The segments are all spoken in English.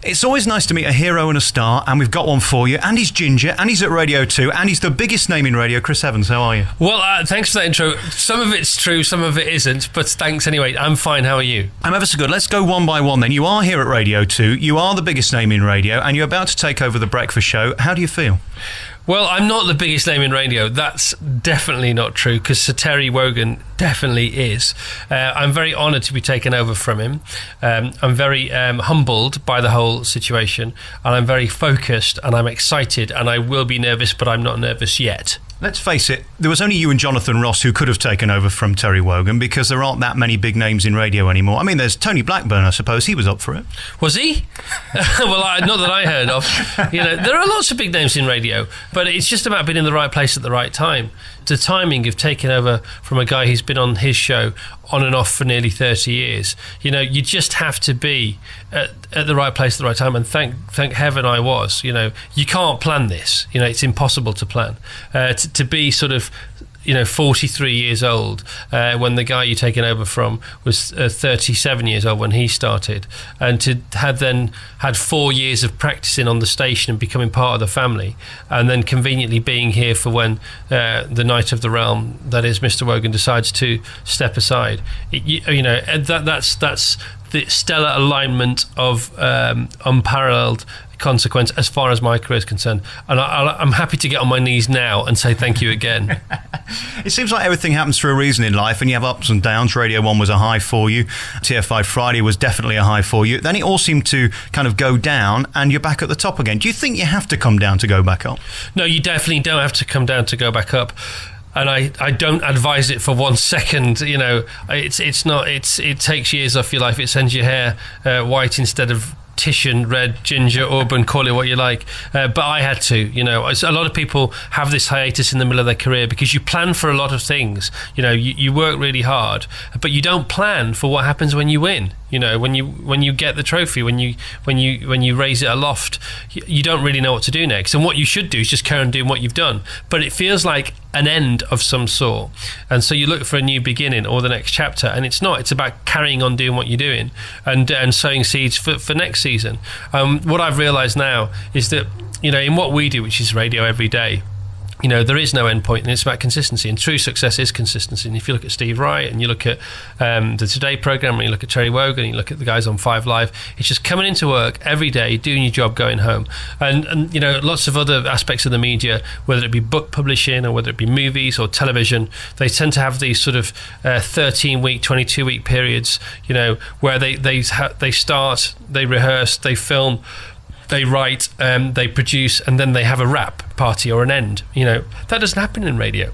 It's always nice to meet a hero and a star, and we've got one for you. And he's ginger, and he's at Radio 2, and he's the biggest name in radio. Chris Evans, how are you? Well, thanks for that intro. Some of it's true, some of it isn't, but thanks anyway. I'm fine, how are you? I'm ever so good. Let's go one by one then. You are here at Radio 2, you are the biggest name in radio, and you're about to take over the breakfast show. How do you feel? Well, I'm not the biggest name in radio. That's definitely not true, because Sir Terry Wogan definitely is. I'm very honoured to be taken over from him. I'm very humbled by the whole situation, and I'm very focused, and I'm excited, and I will be nervous, but I'm not nervous yet. Let's face it, there was only you and Jonathan Ross who could have taken over from Terry Wogan, because there aren't that many big names in radio anymore. I mean, there's Tony Blackburn, I suppose. He was up for it. Was he? Well, not that I heard of. There are lots of big names in radio, but it's just about being in the right place at the right time. The timing of taking over from a guy who's been on his show on and off for nearly 30 years, you just have to be at the right place at the right time, and thank heaven I was. You can't plan this. It's impossible to plan. To be sort of 43 years old when the guy you're taking over from was 37 years old when he started, and to have then had 4 years of practicing on the station and becoming part of the family, and then conveniently being here for when the Knight of the Realm, that is Mr. Wogan, decides to step aside. That's the stellar alignment of unparalleled consequence as far as my career is concerned, and I'm happy to get on my knees now and say thank you again. It seems like everything happens for a reason in life, and you have ups and downs. Radio 1 was a high for you, TF5 Friday was definitely a high for you, then it all seemed to kind of go down, and you're back at the top again. Do you think you have to come down to go back up? No, you definitely don't have to come down to go back up. And I don't advise it for 1 second. It takes years off your life. It sends your hair white instead of Titian, red, ginger, auburn, call it what you like. But I had to, a lot of people have this hiatus in the middle of their career because you plan for a lot of things. You work really hard, but you don't plan for what happens when you win. When you get the trophy, when you raise it aloft, you don't really know what to do next. And what you should do is just carry on doing what you've done. But it feels like an end of some sort, and so you look for a new beginning or the next chapter, and it's not. It's about carrying on doing what you're doing and sowing seeds for next season. What I've realised now is that in what we do, which is radio every day, there is no end point, and it's about consistency, and true success is consistency. And if you look at Steve Wright, and you look at the Today programme, and you look at Terry Wogan, and you look at the guys on 5 Live, it's just coming into work every day, doing your job, going home. And lots of other aspects of the media, whether it be book publishing or whether it be movies or television, they tend to have these sort of 13-week, 22-week periods, where they start, they rehearse, they film, they write, they produce, and then they have a wrap party or an end. That doesn't happen in radio.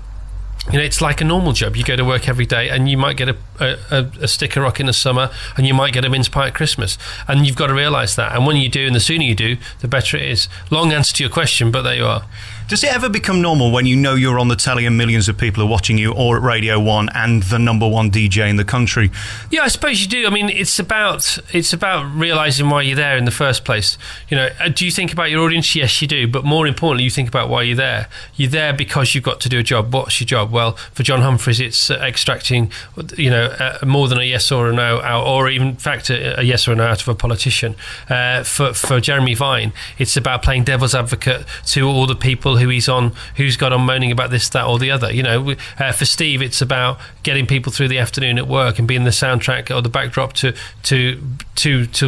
It's like a normal job. You go to work every day, and you might get a sticker rock in the summer, and you might get a mince pie at Christmas, and you've got to realise that. And when you do, and the sooner you do, the better it is. Long answer to your question, but there you are. Does it ever become normal when you're on the telly and millions of people are watching you, or at Radio 1 and the number one DJ in the country? Yeah, I suppose you do. I mean, it's about realising why you're there in the first place. Do you think about your audience? Yes, you do. But more importantly, you think about why you're there. You're there because you've got to do a job. What's your job? Well, for John Humphreys, it's extracting, more than a yes or a no, or even in fact a yes or a no out of a politician. For Jeremy Vine, it's about playing devil's advocate to all the people who's got on moaning about this, that, or the other. For Steve, it's about getting people through the afternoon at work and being the soundtrack or the backdrop to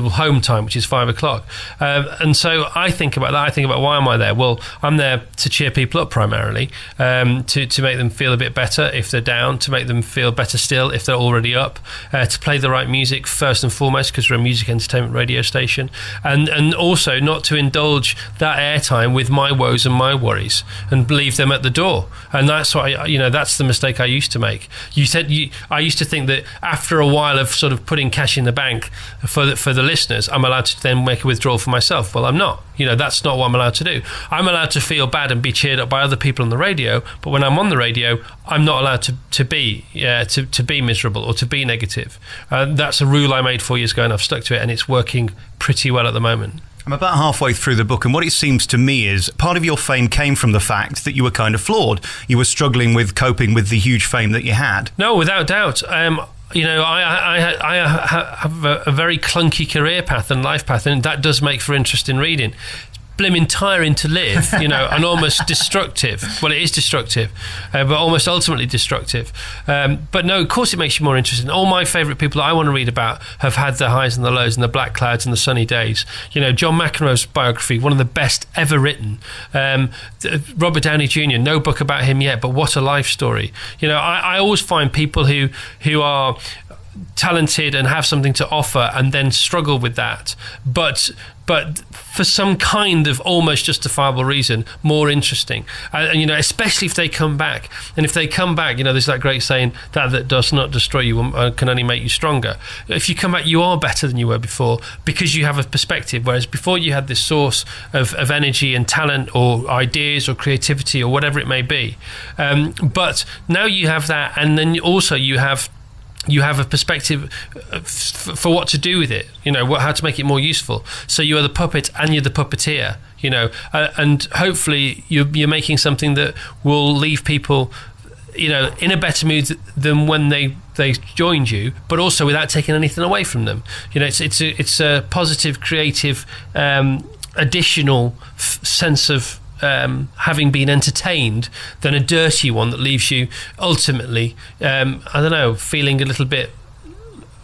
home time, which is 5 o'clock. And so I think about that. I think about, why am I there? Well, I'm there to cheer people up primarily, to make them feel a bit better if they're down, to make them feel better still if they're already up, to play the right music first and foremost, because we're a music entertainment radio station, and also not to indulge that airtime with my woes and my worries and leave them at the door. And that's what that's the mistake I used to make. I used to think that after a while of sort of putting cash in the bank for the listeners, I'm allowed to then make a withdrawal for myself. Well, I'm not. That's not what I'm allowed to do. I'm allowed to feel bad and be cheered up by other people on the radio, but when I'm on the radio, I'm not allowed to be miserable or to be negative. That's a rule I made 4 years ago, and I've stuck to it, and it's working pretty well at the moment. I'm about halfway through the book, and what it seems to me is part of your fame came from the fact that you were kind of flawed. You were struggling with coping with the huge fame that you had. No, without doubt. I have a very clunky career path and life path, and that does make for interesting reading. Blimmin' tiring to live, and almost destructive. Well, it is destructive, but almost ultimately destructive. But no, of course it makes you more interesting. All my favourite people that I want to read about have had the highs and the lows and the black clouds and the sunny days. John McEnroe's biography, one of the best ever written. Robert Downey Jr., no book about him yet, but what a life story. I always find people who are talented and have something to offer and then struggle with that, but for some kind of almost justifiable reason, more interesting. And especially if they come back. And if they come back, there's that great saying, that does not destroy you can only make you stronger. If you come back, you are better than you were before because you have a perspective, whereas before you had this source of energy and talent or ideas or creativity or whatever it may be. But now you have that, and then also you have a perspective for what to do with it, how to make it more useful. So you are the puppet and you're the puppeteer, and hopefully you're making something that will leave people, in a better mood than when they joined you, but also without taking anything away from them. It's a positive, creative, additional sense of having been entertained than a dirty one that leaves you ultimately, feeling a little bit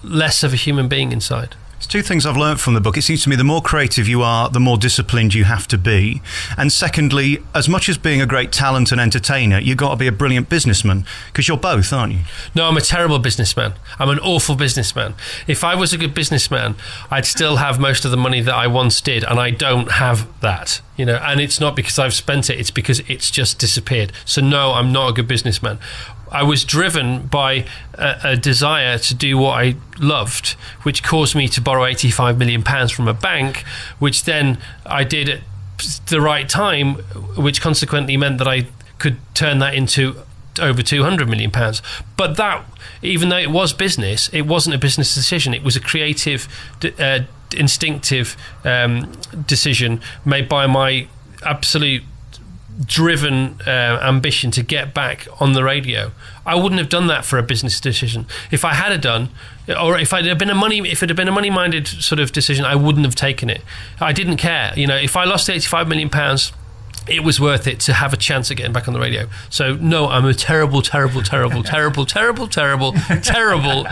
less of a human being inside. There's two things I've learned from the book. It seems to me the more creative you are, the more disciplined you have to be. And secondly, as much as being a great talent and entertainer, you've got to be a brilliant businessman, because you're both, aren't you? No, I'm a terrible businessman. I'm an awful businessman. If I was a good businessman, I'd still have most of the money that I once did, and I don't have that. And it's not because I've spent it, it's because it's just disappeared. So no, I'm not a good businessman. I was driven by a desire to do what I loved, which caused me to borrow £85 million from a bank, which then I did at the right time, which consequently meant that I could turn that into over £200 million. But that, even though it was business, it wasn't a business decision. It was a creative, instinctive decision made by my absolute driven ambition to get back on the radio. I wouldn't have done that for a business decision. If I had done, or if it had been a money-minded sort of decision, I wouldn't have taken it. I didn't care. If I lost £85 million, it was worth it to have a chance at getting back on the radio. So no, I'm a terrible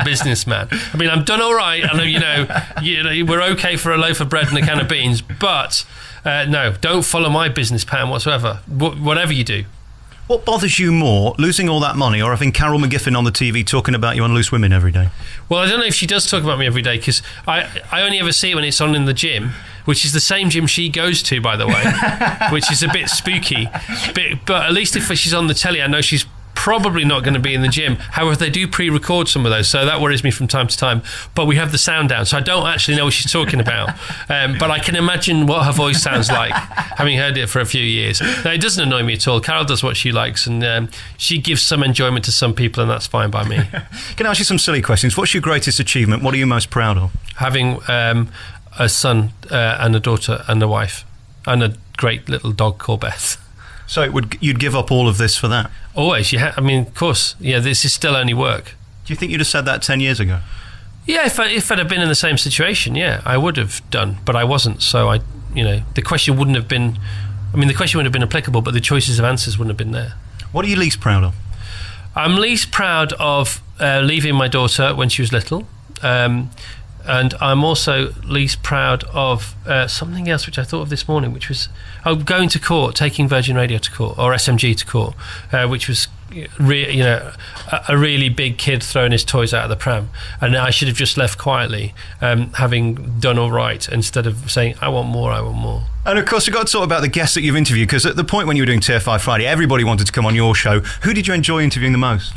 businessman. I mean, I'm done all right. I know, we're okay for a loaf of bread and a can of beans, but no, don't follow my business plan whatsoever, whatever you do. What bothers you more, losing all that money or having Carol McGiffin on the TV talking about you on Loose Women every day? Well, I don't know if she does talk about me every day, because I only ever see it when it's on in the gym, which is the same gym she goes to, by the way, which is a bit spooky. But at least if she's on the telly, I know she's probably not going to be in the gym. However, they do pre-record some of those, so that worries me from time to time. But we have the sound down, so I don't actually know what she's talking about. But I can imagine what her voice sounds like, having heard it for a few years. Now, it doesn't annoy me at all. Carol does what she likes, and she gives some enjoyment to some people, and that's fine by me. Can I ask you some silly questions? What's your greatest achievement? What are you most proud of? Having a son and a daughter and a wife and a great little dog called Beth. So you'd give up all of this for that? Always. I mean, of course. Yeah, this is still only work. Do you think you'd have said that 10 years ago? Yeah, if I'd have been in the same situation, yeah, I would have done. But I wasn't. So the question wouldn't have been. I mean, the question would have been applicable, but the choices of answers wouldn't have been there. What are you least proud of? I'm least proud of leaving my daughter when she was little. And I'm also least proud of something else which I thought of this morning, which was going to court, taking Virgin Radio to court, or SMG to court, which was a really big kid throwing his toys out of the pram. And I should have just left quietly, having done all right, instead of saying, I want more. And of course, we've got to talk about the guests that you've interviewed, because at the point when you were doing TFI Friday, everybody wanted to come on your show. Who did you enjoy interviewing the most?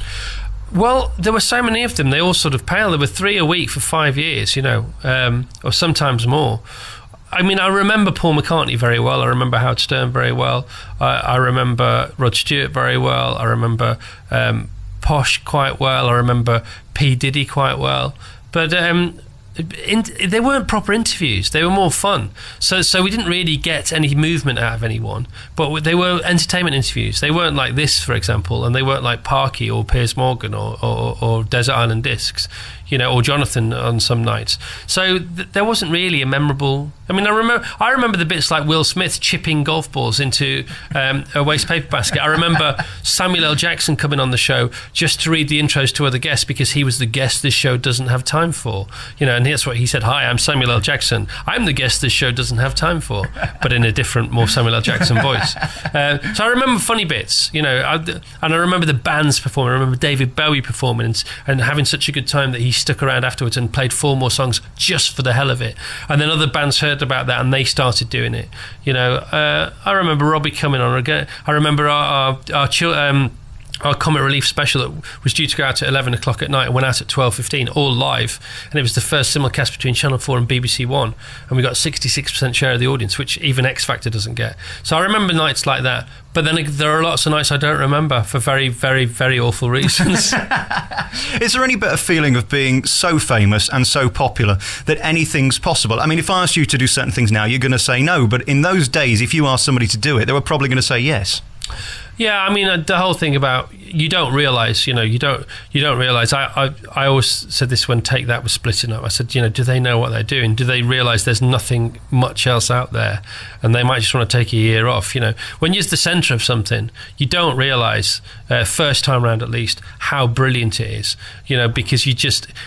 Well, there were so many of them. They all sort of paled. There were 3 a week for 5 years, or sometimes more. I mean, I remember Paul McCartney very well. I remember Howard Stern very well. I remember Rod Stewart very well. I remember Posh quite well. I remember P. Diddy quite well. But they weren't proper interviews. They were more fun. So we didn't really get any movement out of anyone, but they were entertainment interviews. They weren't like this, for example, and they weren't like Parky or Piers Morgan or Desert Island Discs, or Jonathan on some nights. So there wasn't really a memorable... I mean, I remember the bits like Will Smith chipping golf balls into a waste paper basket. I remember Samuel L. Jackson coming on the show just to read the intros to other guests because he was the guest this show doesn't have time for. And that's what he said. Hi, I'm Samuel L. Jackson. I'm the guest this show doesn't have time for, but in a different, more Samuel L. Jackson voice. So I remember funny bits, and I remember the bands performing. I remember David Bowie performing and having such a good time that he stuck around afterwards and played 4 more songs just for the hell of it. And then other bands heard about that and they started doing it. I remember Robbie coming on again. I remember our Comic Relief special that was due to go out at 11 o'clock at night and went out at 12:15, all live, and it was the first simulcast between Channel 4 and BBC One, and we got 66% share of the audience, which even X Factor doesn't get. So I remember nights like that, but then there are lots of nights I don't remember for very, very, very awful reasons. Is there any better feeling of being so famous and so popular that anything's possible? I mean, if I asked you to do certain things now, you're going to say no, but in those days, if you asked somebody to do it, they were probably going to say yes. Yeah, I mean, the whole thing about you don't realise, you don't realise. I always said this when Take That was splitting up. I said, do they know what they're doing? Do they realise there's nothing much else out there, and they might just want to take a year off? When you're the centre of something, you don't realise first time round at least how brilliant it is. Because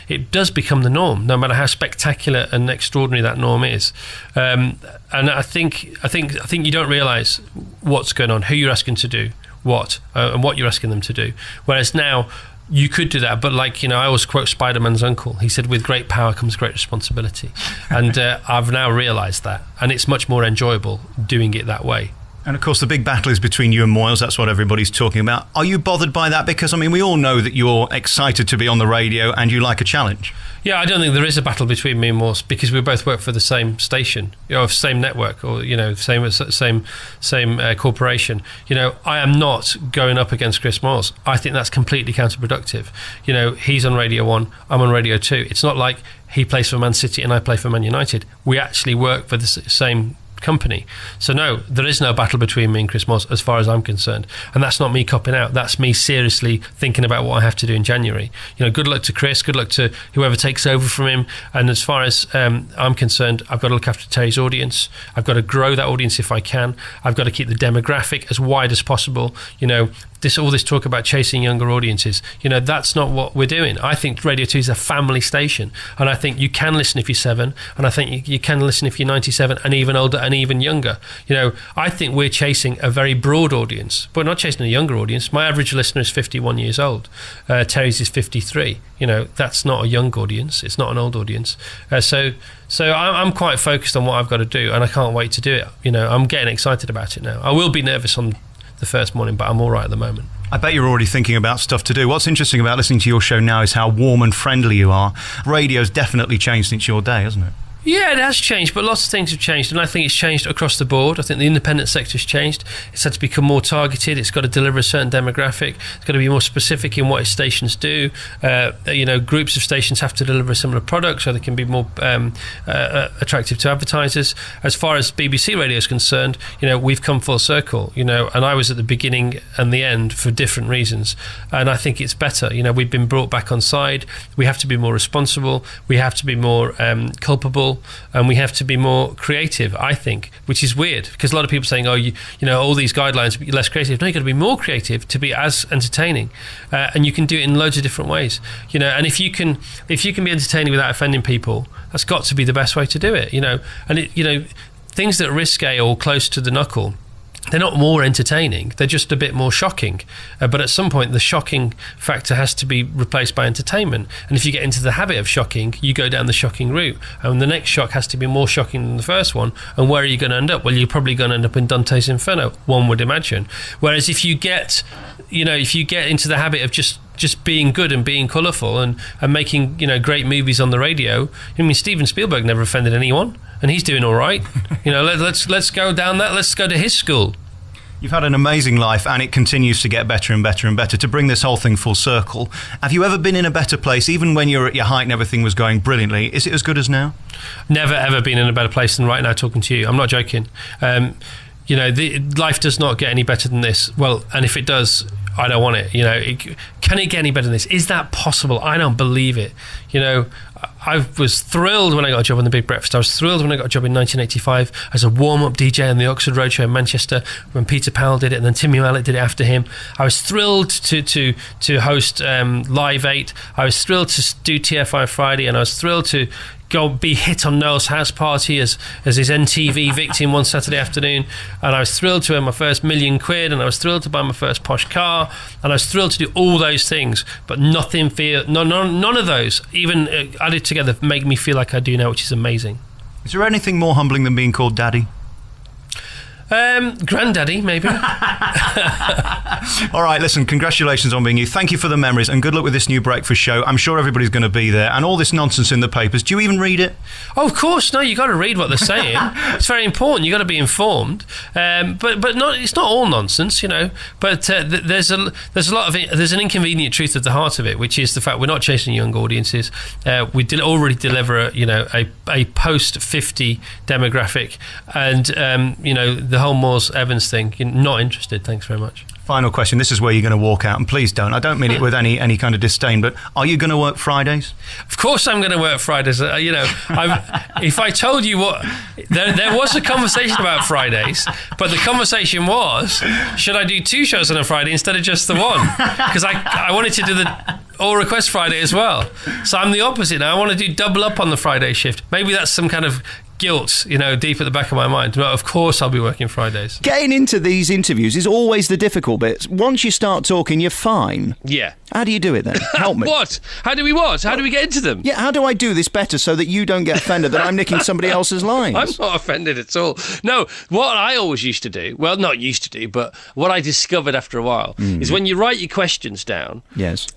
it does become the norm, no matter how spectacular and extraordinary that norm is. And I think you don't realise what's going on, who you're asking to do what, and what you're asking them to do. Whereas now, you could do that, but I always quote Spider-Man's uncle. He said, with great power comes great responsibility. And I've now realised that, and it's much more enjoyable doing it that way. And of course, the big battle is between you and Moyles. That's what everybody's talking about. Are you bothered by that? Because, we all know that you're excited to be on the radio and you like a challenge. Yeah, I don't think there is a battle between me and Moyles because we both work for the same station, same network, or same corporation. I am not going up against Chris Moyles. I think that's completely counterproductive. He's on Radio 1, I'm on Radio 2. It's not like he plays for Man City and I play for Man United. We actually work for the same company. So no, there is no battle between me and Chris Moyles as far as I'm concerned, and that's not me copping out. That's me seriously thinking about what I have to do in January. Good luck to Chris, good luck to whoever takes over from him, and as far as I'm concerned, I've got to look after Terry's audience. I've got to grow that audience if I can. I've got to keep the demographic as wide as possible. All this talk about chasing younger audiences, that's not what we're doing. I think Radio 2 is a family station, and I think you can listen if you're 7, and I think you can listen if you're 97 and even older and even younger. I think we're chasing a very broad audience, but not chasing a younger audience. My average listener is 51 years old. Terry's is 53. That's not a young audience. It's not an old audience. So I'm quite focused on what I've got to do, and I can't wait to do it. I'm getting excited about it now. I will be nervous on the first morning, but I'm all right at the moment. I bet you're already thinking about stuff to do. What's interesting about listening to your show now is how warm and friendly you are. Radio's definitely changed since your day, hasn't it? Yeah, it has changed, but lots of things have changed, and I think it's changed across the board. I think the independent sector's changed. It's had to become more targeted. It's got to deliver a certain demographic. It's got to be more specific in what its stations do. Groups of stations have to deliver a similar product so they can be more attractive to advertisers. As far as BBC radio is concerned, we've come full circle, and I was at the beginning and the end for different reasons, and I think it's better. We've been brought back on side. We have to be more responsible. We have to be more culpable. And we have to be more creative, I think, which is weird because a lot of people are saying, all these guidelines, be less creative. No, you've got to be more creative to be as entertaining, and you can do it in loads of different ways. And if you can be entertaining without offending people, that's got to be the best way to do it. And things that are risque or close to the knuckle, they're not more entertaining, they're just a bit more shocking. But at some point, the shocking factor has to be replaced by entertainment. And if you get into the habit of shocking, you go down the shocking route. And the next shock has to be more shocking than the first one. And where are you going to end up? Well, you're probably going to end up in Dante's Inferno, one would imagine. Whereas if you get into the habit of just being good and being colourful and making great movies on the radio. Steven Spielberg never offended anyone, and he's doing all right. Let's go down that. Let's go to his school. You've had an amazing life, and it continues to get better and better and better. To bring this whole thing full circle, have you ever been in a better place, even when you're at your height and everything was going brilliantly? Is it as good as now? Never, ever been in a better place than right now talking to you. I'm not joking. Life does not get any better than this. Well, and if it does, I don't want it. Can it get any better than this? Is that possible? I don't believe it. I was thrilled when I got a job on The Big Breakfast. I was thrilled when I got a job in 1985 as a warm-up DJ on the Oxford Roadshow in Manchester when Peter Powell did it and then Timmy Mallet did it after him. I was thrilled to host Live 8. I was thrilled to do TFI Friday, and I was thrilled to go be hit on Noel's house party as his NTV victim one Saturday afternoon, and I was thrilled to earn my first £1 million, and I was thrilled to buy my first posh car, and I was thrilled to do all those things, but none of those even added together make me feel like I do now, which is amazing. Is there anything more humbling than being called Daddy? Granddaddy, maybe. All right, listen, congratulations on being you. Thank you for the memories, and good luck with this new breakfast show. I'm sure everybody's going to be there, and all this nonsense in the papers. Do you even read it? Oh, of course. No, you got to read what they're saying. It's very important. You got to be informed. But not. It's not all nonsense, But there's an inconvenient truth at the heart of it, which is the fact we're not chasing young audiences. We already deliver a post 50 demographic, and the whole Moores Evans thing. You're not interested. Thanks very much. Final question. This is where you're going to walk out, and please don't. I don't mean it with any kind of disdain, but are you going to work Fridays? Of course I'm going to work Fridays. If I told you what... There was a conversation about Fridays, but the conversation was, should I do 2 shows on a Friday instead of just the one? Because I wanted to do the All Request Friday as well. So I'm the opposite now. I want to do double up on the Friday shift. Maybe that's some kind of guilt, deep at the back of my mind. But of course I'll be working Fridays. Getting into these interviews is always the difficult bit. Once you start talking, you're fine. Yeah. How do you do it then? Help me. What? How do we what? How do we get into them? Yeah, how do I do this better so that you don't get offended that I'm nicking somebody else's lines? I'm not offended at all. No, what I always used to do, well, not used to do, but what I discovered after a while is when you write your questions down, yes,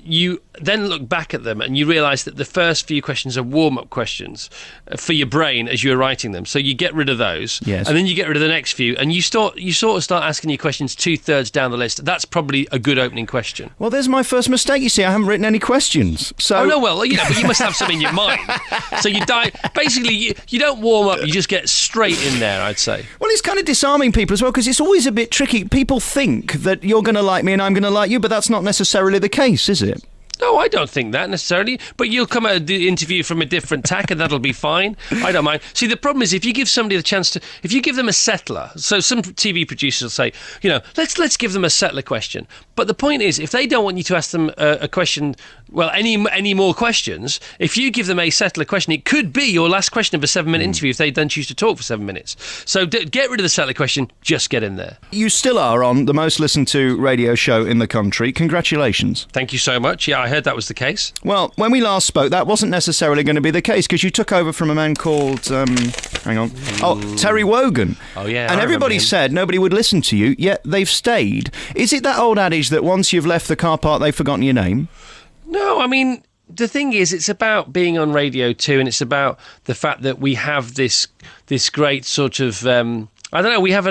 you then look back at them and you realise that the first few questions are warm-up questions for your brain as you're writing them. So you get rid of those, yes, and then you get rid of the next few, and you sort of start asking your questions 2/3 down the list. That's probably a good opening question. Well, there's my first mistake. You see, I haven't written any questions. So oh no, well, but you must have some in your mind. So you basically you don't warm up. You just get straight in there, I'd say. Well, it's kind of disarming people as well, because it's always a bit tricky. People think that you're going to like me and I'm going to like you, but that's not necessarily the case, is it? No, I don't think that necessarily. But you'll come at the interview from a different tack and that'll be fine. I don't mind. See, the problem is if you give somebody the chance to... If you give them a settler... So some TV producers will say, let's give them a settler question. But the point is, if they don't want you to ask them a question... Well, any more questions, if you give them a settler question, it could be your last question of a 7-minute interview if they then choose to talk for 7 minutes. So get rid of the settler question, just get in there. You still are on the most listened to radio show in the country. Congratulations. Thank you so much. Yeah, I heard that was the case. Well, when we last spoke, that wasn't necessarily going to be the case, because you took over from a man called, Terry Wogan. Oh, yeah. And everybody said nobody would listen to you, yet they've stayed. Is it that old adage that once you've left the car park, they've forgotten your name? No, I mean, the thing is, it's about being on radio too, and it's about the fact that we have this great sort of... I don't know, we have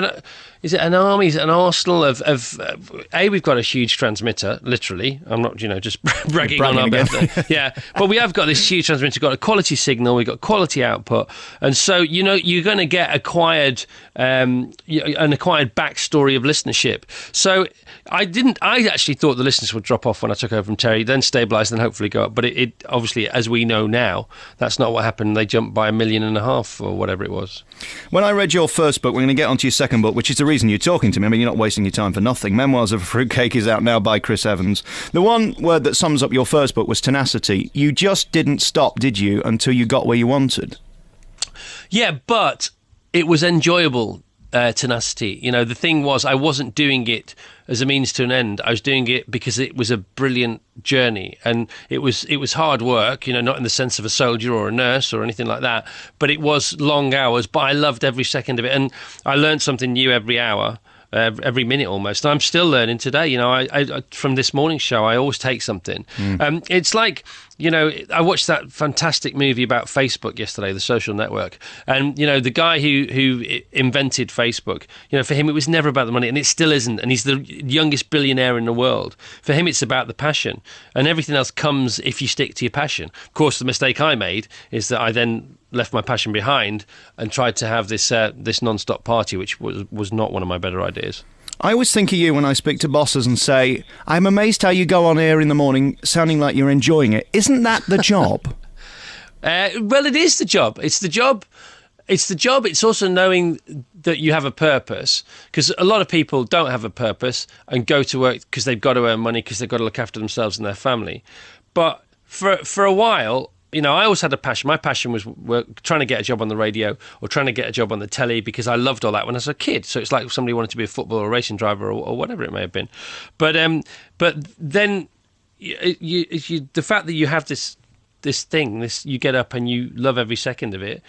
is it an army, is it an arsenal of we've got a huge transmitter, literally. I'm not, just bragging on our birthday. Yeah, but we have got this huge transmitter, we've got a quality signal, we've got quality output. And so, you're going to get an acquired backstory of listenership. So I actually thought the listeners would drop off when I took over from Terry, then stabilise, then hopefully go up. But it obviously, as we know now, that's not what happened. They jumped by 1.5 million or whatever it was. When I read your first book, we're going to get onto your second book, which is the reason you're talking to me. I mean, you're not wasting your time for nothing. Memoirs of a Fruitcake is out now by Chris Evans. The one word that sums up your first book was tenacity. You just didn't stop, did you, until you got where you wanted? Yeah, but it was enjoyable. Tenacity. The thing was, I wasn't doing it as a means to an end. I was doing it because it was a brilliant journey, and it was hard work, not in the sense of a soldier or a nurse or anything like that, but it was long hours, but I loved every second of it, and I learned something new every hour. every minute almost. And I'm still learning today. You know, I from this morning's show, I always take something. It's like, you know, I watched that fantastic movie about Facebook yesterday, The Social Network. And, you know, the guy who invented Facebook, you know, for him, it was never about the money, and it still isn't. And he's the youngest billionaire in the world. For him, it's about the passion. And everything else comes if you stick to your passion. Of course, the mistake I made is that I then left my passion behind and tried to have this non-stop party, which was not one of my better ideas. I always think of you when I speak to bosses and say, I'm amazed how you go on air in the morning sounding like you're enjoying it. Isn't that the job? Well, it is the job. It's the job. It's the job. It's also knowing that you have a purpose, because a lot of people don't have a purpose and go to work because they've got to earn money, because they've got to look after themselves and their family. But for a while, you know, I always had a passion. My passion was trying to get a job on the radio or trying to get a job on the telly, because I loved all that when I was a kid. So it's like somebody wanted to be a footballer or a racing driver or whatever it may have been. But then the fact that you have this thing, you get up and you love every second of it,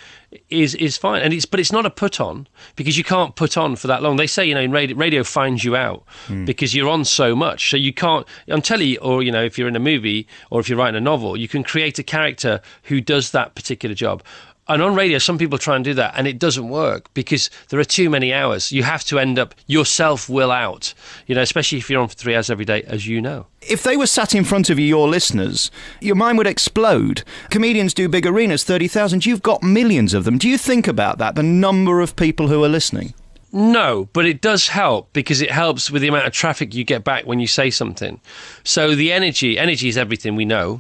is fine. And it's not a put on, because you can't put on for that long. They say, you know, in radio finds you out because you're on so much. So you can't on telly, or, you know, if you're in a movie or if you're writing a novel, you can create a character who does that particular job. And on radio, some people try and do that, and it doesn't work because there are too many hours. You have to end up, yourself will out, you know, especially if you're on for 3 hours every day, as you know. If they were sat in front of you, your listeners, your mind would explode. Comedians do big arenas, 30,000. You've got millions of them. Do you think about that, the number of people who are listening? No, but it does help, because it helps with the amount of traffic you get back when you say something. So the energy is everything, we know.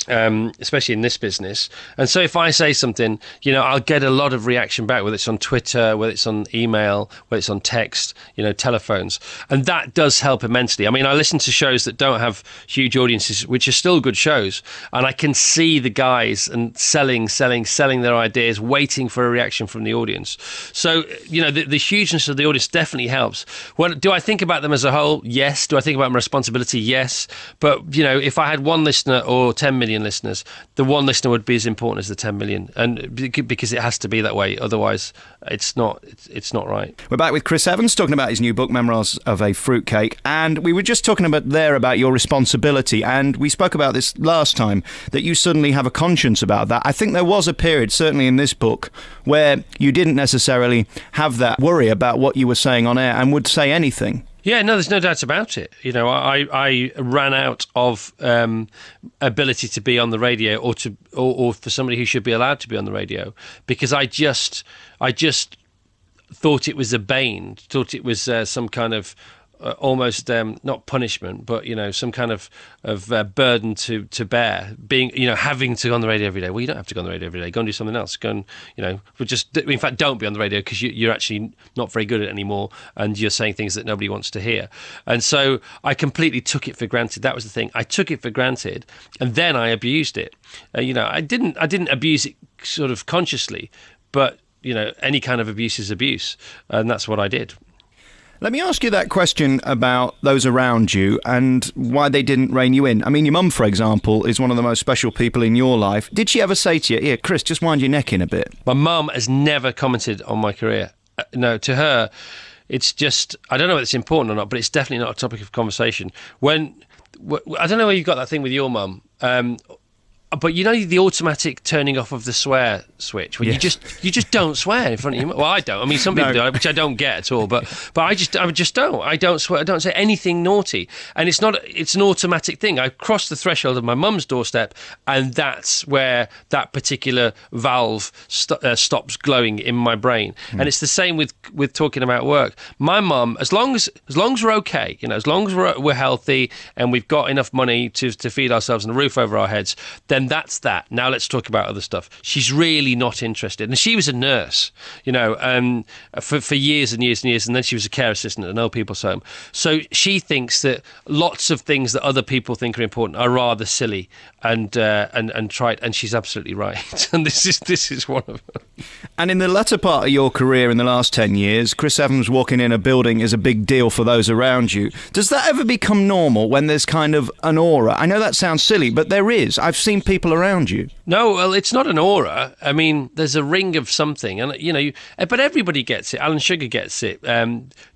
Especially in this business. And so if I say something, you know, I'll get a lot of reaction back, whether it's on Twitter, whether it's on email, whether it's on text, you know, telephones. And that does help immensely. I mean, I listen to shows that don't have huge audiences, which are still good shows, and I can see the guys and selling their ideas, waiting for a reaction from the audience. So, you know, the hugeness of the audience definitely helps. Well, do I think about them as a whole? Yes. Do I think about my responsibility? Yes. But, you know, if I had one listener or 10 million listeners, the one listener would be as important as the 10 million, and because it has to be that way, otherwise it's not right. We're back with Chris Evans talking about his new book, Memoirs of a Fruitcake, and we were just talking about your responsibility, and we spoke about this last time, that you suddenly have a conscience about that. I think there was a period, certainly in this book, where you didn't necessarily have that worry about what you were saying on air and would say anything. Yeah, no, there's no doubt about it. You know, I ran out of ability to be on the radio, or for somebody who should be allowed to be on the radio, because I just thought it was a bane, thought it was some kind of almost not punishment, but, you know, some kind of burden to bear, being, you know, having to go on the radio every day. Well, you don't have to go on the radio every day. Go and do something else. Go and, you know, in fact, don't be on the radio, because you're actually not very good at it anymore, and you're saying things that nobody wants to hear. And so I completely took it for granted. That was the thing. I took it for granted, and then I abused it. You know, I didn't abuse it sort of consciously, but, you know, any kind of abuse is abuse, and that's what I did. Let me ask you that question about those around you and why they didn't rein you in. I mean, your mum, for example, is one of the most special people in your life. Did she ever say to you, here, Chris, just wind your neck in a bit? My mum has never commented on my career. No, to her, it's just, I don't know whether it's important or not, but it's definitely not a topic of conversation. I don't know where you've got that thing with your mum, but you know the automatic turning off of the swear switch, when Yes. you just don't swear in front of you. Well, I don't. I mean, some people do, which I don't get at all. But I just don't. I don't swear. I don't say anything naughty, and it's an automatic thing. I cross the threshold of my mum's doorstep, and that's where that particular valve stops glowing in my brain. And it's the same with talking about work. My mum, as long as we're okay, you know, as long as we're healthy and we've got enough money to feed ourselves and a roof over our heads, then that's that. Now let's talk about other stuff. She's really not interested. And she was a nurse, you know, for years and years and years, and then she was a care assistant at an old people's home. So she thinks that lots of things that other people think are important are rather silly and trite, and she's absolutely right. And this is one of them. And in the latter part of your career in the last 10 years, Chris Evans walking in a building is a big deal for those around you. Does that ever become normal when there's kind of an aura? I know that sounds silly, but there is. I've seen people around you. No, well, it's not an aura. I mean, there's a ring of something, and but everybody gets it. Alan Sugar gets it.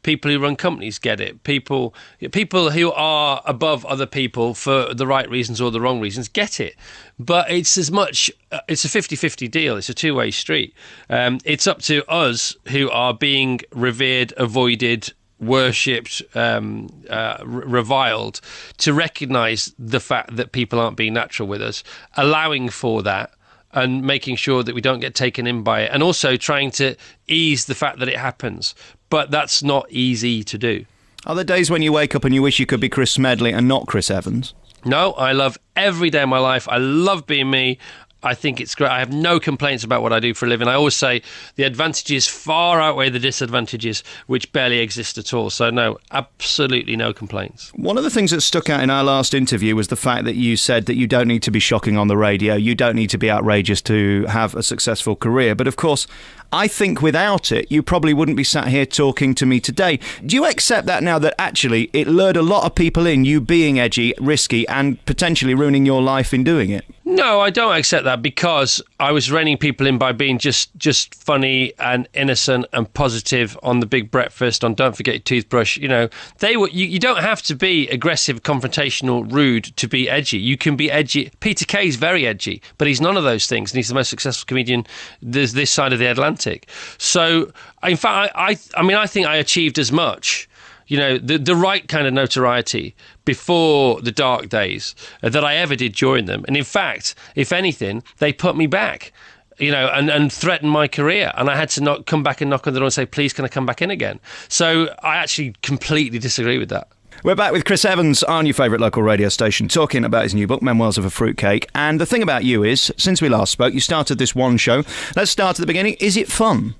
People who run companies get it. People who are above other people for the right reasons or the wrong reasons get it. But it's as much. It's a 50-50 deal. It's a two-way street. It's up to us who are being revered, avoided, worshipped, reviled, to recognise the fact that people aren't being natural with us, allowing for that, and making sure that we don't get taken in by it, and also trying to ease the fact that it happens. But that's not easy to do. Are there days when you wake up and you wish you could be Chris Smedley and not Chris Evans? No, I love every day of my life. I love being me. I think it's great. I have no complaints about what I do for a living. I always say the advantages far outweigh the disadvantages, which barely exist at all. So no, absolutely no complaints. One of the things that stuck out in our last interview was the fact that you said that you don't need to be shocking on the radio. You don't need to be outrageous to have a successful career. But of course, I think without it, you probably wouldn't be sat here talking to me today. Do you accept that now, that actually it lured a lot of people in, you being edgy, risky, and potentially ruining your life in doing it? No, I don't accept that, because I was reining people in by being just funny and innocent and positive on The Big Breakfast, on Don't Forget Your Toothbrush. You don't have to be aggressive, confrontational, rude to be edgy. You can be edgy. Peter Kay's very edgy, but he's none of those things, and he's the most successful comedian this side of the Atlantic. So, in fact, I think I achieved as much, the right kind of notoriety before the dark days that I ever did during them. And in fact, if anything, they put me back, and threatened my career. And I had to come back and knock on the door and say, please, can I come back in again? So I actually completely disagree with that. We're back with Chris Evans on your favourite local radio station, talking about his new book, Memoirs of a Fruitcake. And the thing about you is, since we last spoke, you started this one show. Let's start at the beginning. Is it fun?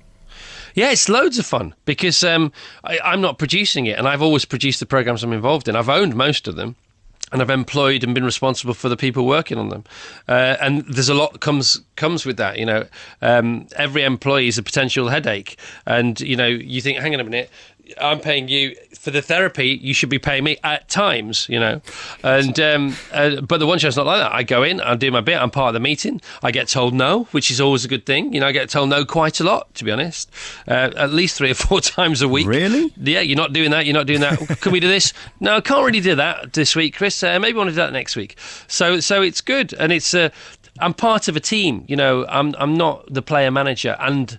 Yeah, it's loads of fun, because I'm not producing it, and I've always produced the programmes I'm involved in. I've owned most of them, and I've employed and been responsible for the people working on them. And there's a lot comes with that, Every employee is a potential headache. And, you think, hang on a minute, I'm paying you for the therapy, you should be paying me at times, And but the one show's not like that. I go in, I do my bit, I'm part of the meeting. I get told no, which is always a good thing. I get told no quite a lot, to be honest. At least 3 or 4 times a week. Really? Yeah, you're not doing that, Can we do this? No, I can't really do that this week, Chris. Maybe I want to do that next week. So it's good, and it's I'm part of a team. I'm not the player manager and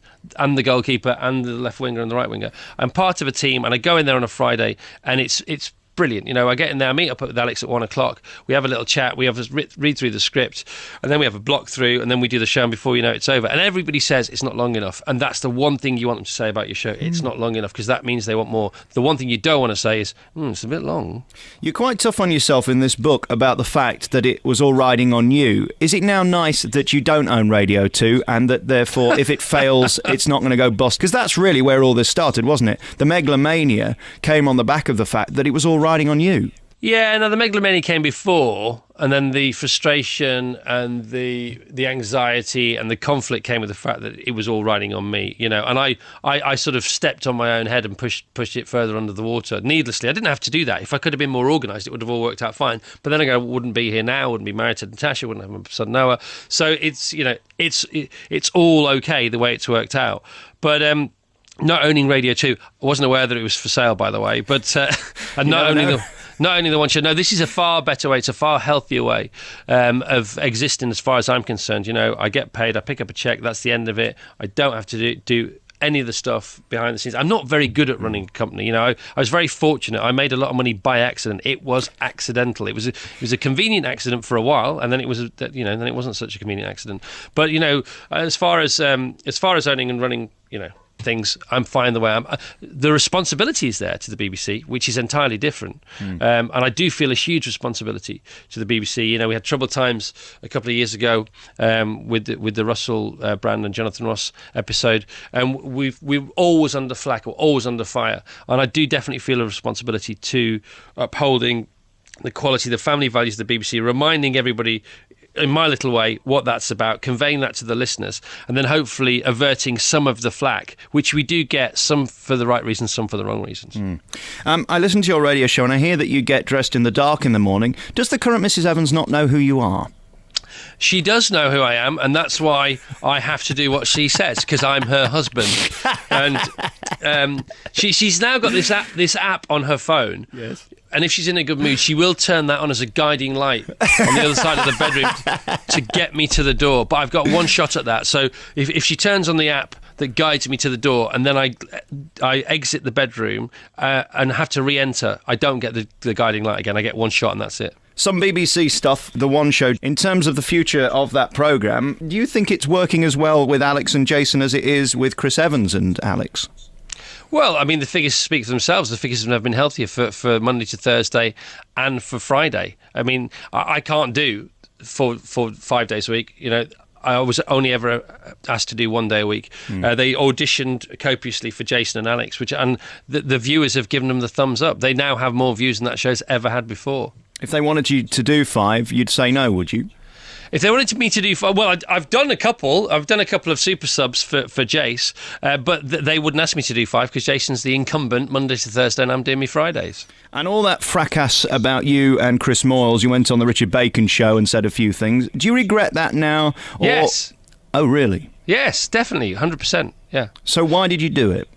the goalkeeper and the left winger and the right winger. I'm part of a team, and I go in there on a Friday, and it's brilliant. I get in there, I meet up with Alex at 1:00. We have a little chat. We have a read through the script, and then we have a block through, and then we do the show, and before you know it's over. And everybody says it's not long enough, and that's the one thing you want them to say about your show. It's not long enough, because that means they want more. The one thing you don't want to say is, it's a bit long. You're quite tough on yourself in this book about the fact that it was all riding on you. Is it now nice that you don't own Radio 2, and that therefore if it fails, it's not going to go bust? Because that's really where all this started, wasn't it? The megalomania came on the back of the fact that it was all riding on you. Yeah, no, the megalomania came before, and then the frustration and the anxiety and the conflict came with the fact that it was all riding on me, and I sort of stepped on my own head and pushed it further under the water needlessly. I didn't have to do that. If I could have been more organised, it would have all worked out fine. But then I wouldn't be here now, wouldn't be married to Natasha, wouldn't have my son Noah. So it's it's all okay the way it's worked out. But not owning Radio 2, I wasn't aware that it was for sale, by the way. But and not only the one show. No, this is a far better way. It's a far healthier way of existing, as far as I'm concerned. I get paid. I pick up a check. That's the end of it. I don't have to do any of the stuff behind the scenes. I'm not very good at running a company. I was very fortunate. I made a lot of money by accident. It was accidental. It was a convenient accident for a while, and then it was then it wasn't such a convenient accident. But as far as owning and running, things, I'm fine the way I'm. The responsibility is there to the BBC, which is entirely different. And I do feel a huge responsibility to the BBC. We had troubled times a couple of years ago with the Russell Brand and Jonathan Ross episode, and we're always under flak, or always under fire. And I do definitely feel a responsibility to upholding the quality, the family values of the BBC, reminding everybody in my little way what that's about, conveying that to the listeners, and then hopefully averting some of the flack, which we do get, some for the right reasons, some for the wrong reasons. I listen to your radio show, and I hear that you get dressed in the dark in the morning. Does the current Mrs. Evans not know who you are? She does know who I am, and that's why I have to do what she says, because I'm her husband. And she's now got this app on her phone. Yes. And if she's in a good mood, she will turn that on as a guiding light on the other side of the bedroom to get me to the door. But I've got one shot at that. So if she turns on the app that guides me to the door, and then I exit the bedroom and have to re-enter, I don't get the guiding light again. I get one shot and that's it. Some BBC stuff, The One Show. In terms of the future of that programme, do you think it's working as well with Alex and Jason as it is with Chris Evans and Alex? Well, I mean, the figures speak for themselves. The figures have never been healthier for Monday to Thursday and for Friday. I mean, I can't do for 5 days a week. You know, I was only ever asked to do 1 day a week. They auditioned copiously for Jason and Alex, and the viewers have given them the thumbs up. They now have more views than that show's ever had before. If they wanted you to do 5, you'd say no, would you? If they wanted me to do, well, I've done a couple. I've done a couple of super subs for Jace, but they wouldn't ask me to do 5 because Jason's the incumbent Monday to Thursday, and I'm doing me Fridays. And all that fracas about you and Chris Moyles, you went on the Richard Bacon show and said a few things. Do you regret that now? Or... Yes. Oh, really? Yes, definitely, 100%. Yeah. So why did you do it?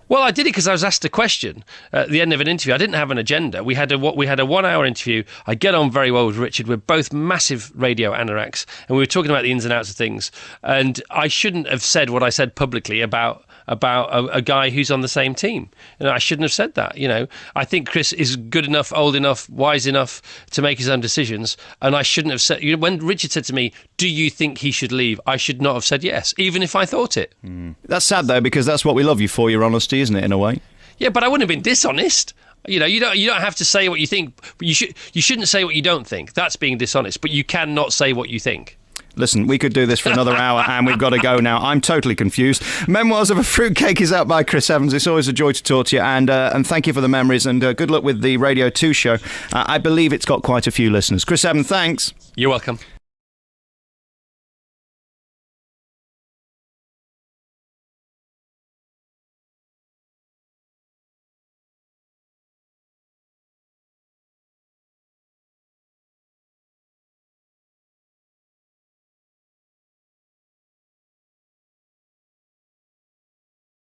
Well, I did it because I was asked a question at the end of an interview. I didn't have an agenda. We had a 1 hour interview. I get on very well with Richard. We're both massive radio anoraks, and we were talking about the ins and outs of things. And I shouldn't have said what I said publicly about a guy who's on the same team. And I shouldn't have said that. You know, I think Chris is good enough, old enough, wise enough to make his own decisions. And I shouldn't have said. You know, when Richard said to me, "Do you think he should leave?" I should not have said yes, even if I thought it. That's sad though, because that's what we love you for, your honesty, isn't it, in a way? Yeah, but I wouldn't have been dishonest. You know, you don't have to say what you think. But you shouldn't say what you don't think. That's being dishonest. But you can not say what you think. Listen, we could do this for another hour, and we've got to go now. I'm totally confused. Memoirs of a Fruitcake is out by Chris Evans. It's always a joy to talk to you, and thank you for the memories, and good luck with the Radio 2 show. I believe it's got quite a few listeners. Chris Evans, thanks. You're welcome.